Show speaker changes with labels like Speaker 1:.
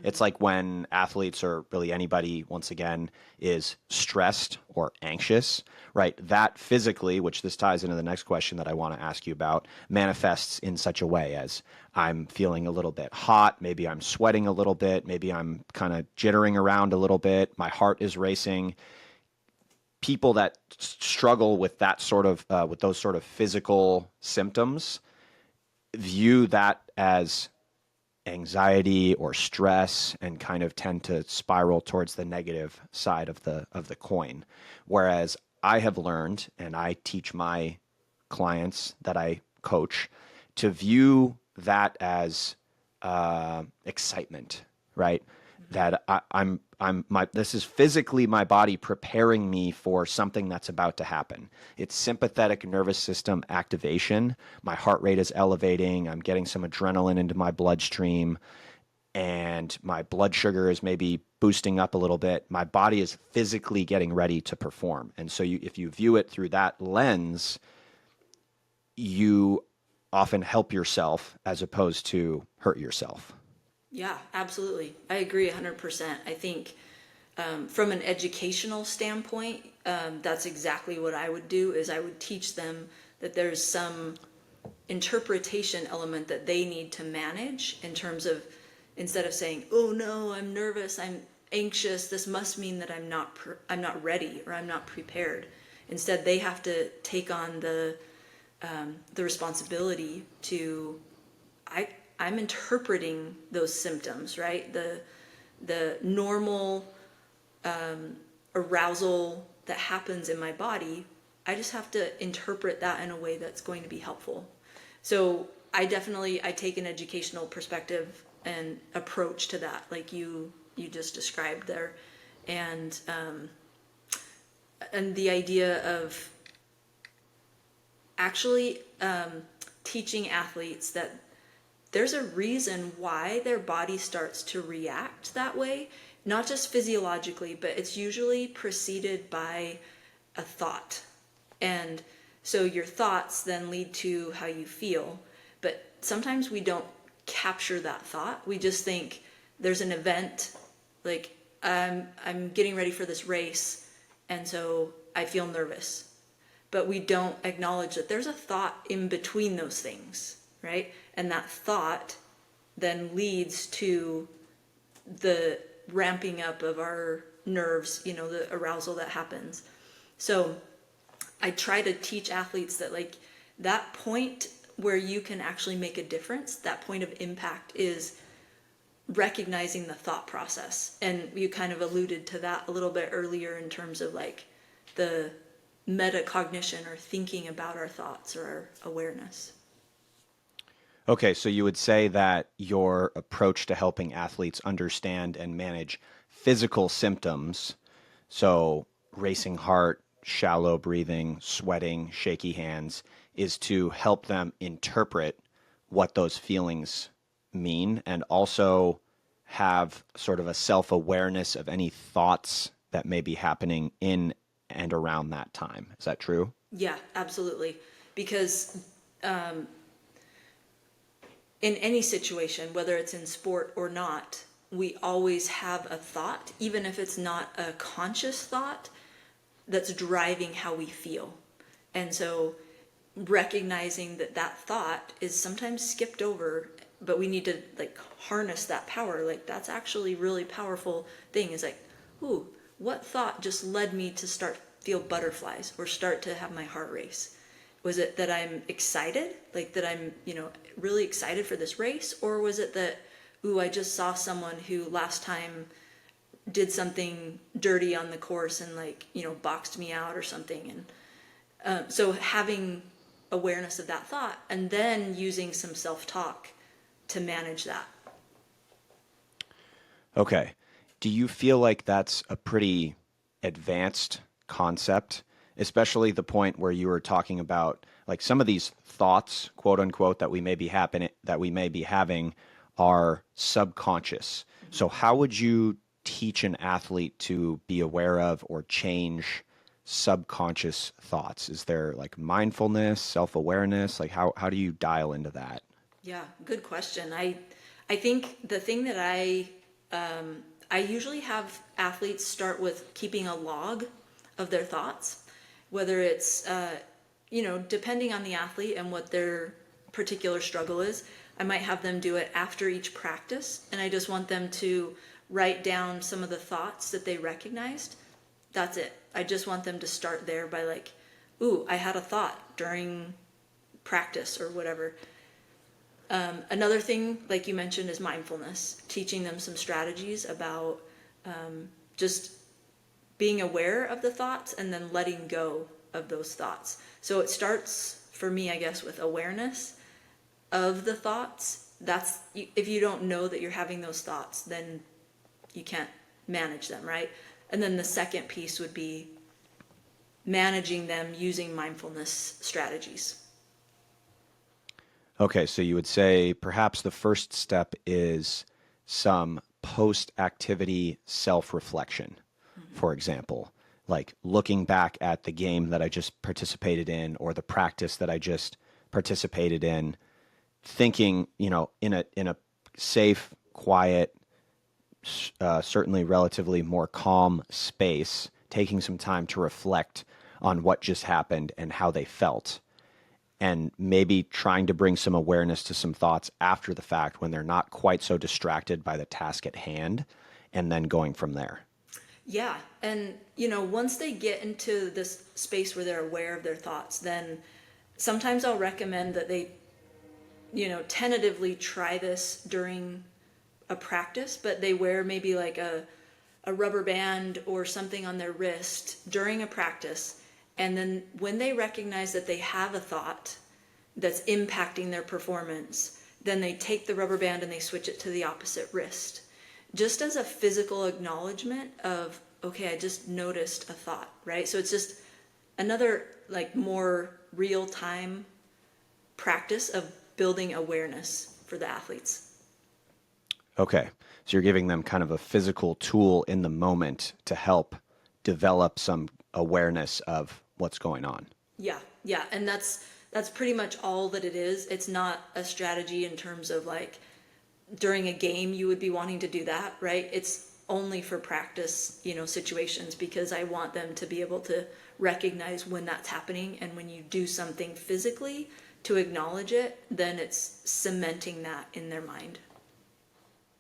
Speaker 1: It's like when athletes or really anybody, once again, is stressed or anxious, right? That physically, which this ties into the next question that I want to ask you about, manifests in such a way as I'm feeling a little bit hot, maybe I'm sweating a little bit, maybe I'm kind of jittering around a little bit, my heart is racing. People that struggle with that sort of with those sort of physical symptoms view that as anxiety or stress and kind of tend to spiral towards the negative side of the coin. Whereas I have learned, and I teach my clients that I coach, to view that as excitement, right? That this is physically my body preparing me for something that's about to happen. It's sympathetic nervous system activation. My heart rate is elevating. I'm getting some adrenaline into my bloodstream, and my blood sugar is maybe boosting up a little bit. My body is physically getting ready to perform. And so if you view it through that lens, you often help yourself as opposed to hurt yourself.
Speaker 2: Yeah, absolutely. I agree 100%. I think from an educational standpoint, that's exactly what I would do is I would teach them that there's some interpretation element that they need to manage in terms of instead of saying, "Oh no, I'm nervous, I'm anxious, this must mean that I'm not ready or I'm not prepared." Instead, they have to take on the responsibility to I'm interpreting those symptoms, right? The normal arousal that happens in my body, I just have to interpret that in a way that's going to be helpful. So I take an educational perspective and approach to that, like you just described there, and the idea of actually teaching athletes that there's a reason why their body starts to react that way, not just physiologically, but it's usually preceded by a thought. And so your thoughts then lead to how you feel, but sometimes we don't capture that thought. We just think there's an event, like I'm getting ready for this race, and so I feel nervous. But we don't acknowledge that there's a thought in between those things, right? And that thought then leads to the ramping up of our nerves, the arousal that happens. So I try to teach athletes that like that point where you can actually make a difference, that point of impact is recognizing the thought process. And you kind of alluded to that a little bit earlier in terms of like the metacognition or thinking about our thoughts or our awareness.
Speaker 1: Okay, so you would say that your approach to helping athletes understand and manage physical symptoms, so racing heart, shallow breathing, sweating, shaky hands, is to help them interpret what those feelings mean and also have sort of a self-awareness of any thoughts that may be happening in and around that time. Is that true?
Speaker 2: Yeah, absolutely. Because in any situation, whether it's in sport or not, we always have a thought, even if it's not a conscious thought, that's driving how we feel. And so recognizing that that thought is sometimes skipped over, but we need to like harness that power. Like that's actually really powerful thing is like, ooh, what thought just led me to start feel butterflies or start to have my heart race? Was it that I'm excited, like that I'm, really excited for this race? Or was it that, ooh, I just saw someone who last time did something dirty on the course and like, boxed me out or something. And so having awareness of that thought and then using some self-talk to manage that.
Speaker 1: Okay. Do you feel like that's a pretty advanced concept, especially the point where you were talking about like some of these thoughts, quote unquote, that we may be having are subconscious. Mm-hmm. So how would you teach an athlete to be aware of or change subconscious thoughts? Is there like mindfulness, self-awareness? Like how do you dial into that?
Speaker 2: Yeah, good question. I think the thing that I I usually have athletes start with keeping a log of their thoughts, whether it's, depending on the athlete and what their particular struggle is. I might have them do it after each practice, and I just want them to write down some of the thoughts that they recognized. That's it. I just want them to start there by like, ooh, I had a thought during practice or whatever. Another thing, like you mentioned, is mindfulness, teaching them some strategies about just being aware of the thoughts and then letting go of those thoughts. So it starts for me, I guess, with awareness of the thoughts. That's, if you don't know that you're having those thoughts, then you can't manage them, right? And then the second piece would be managing them using mindfulness strategies.
Speaker 1: Okay, so you would say perhaps the first step is some post-activity self-reflection, for example, like looking back at the game that I just participated in or the practice that I just participated in, thinking, in a safe, quiet, certainly relatively more calm space, taking some time to reflect on what just happened and how they felt, and maybe trying to bring some awareness to some thoughts after the fact when they're not quite so distracted by the task at hand, and then going from there.
Speaker 2: Yeah. And, once they get into this space where they're aware of their thoughts, then sometimes I'll recommend that they, tentatively try this during a practice, but they wear maybe like a rubber band or something on their wrist during a practice. And then when they recognize that they have a thought that's impacting their performance, then they take the rubber band and they switch it to the opposite wrist. Just as a physical acknowledgement of, okay, I just noticed a thought, right? So it's just another like more real time practice of building awareness for the athletes.
Speaker 1: Okay, so you're giving them kind of a physical tool in the moment to help develop some awareness of what's going on.
Speaker 2: Yeah, yeah, and that's pretty much all that it is. It's not a strategy in terms of like during a game you would be wanting to do that, right? It's only for practice, situations, because I want them to be able to recognize when that's happening, and when you do something physically to acknowledge it, then it's cementing that in their mind.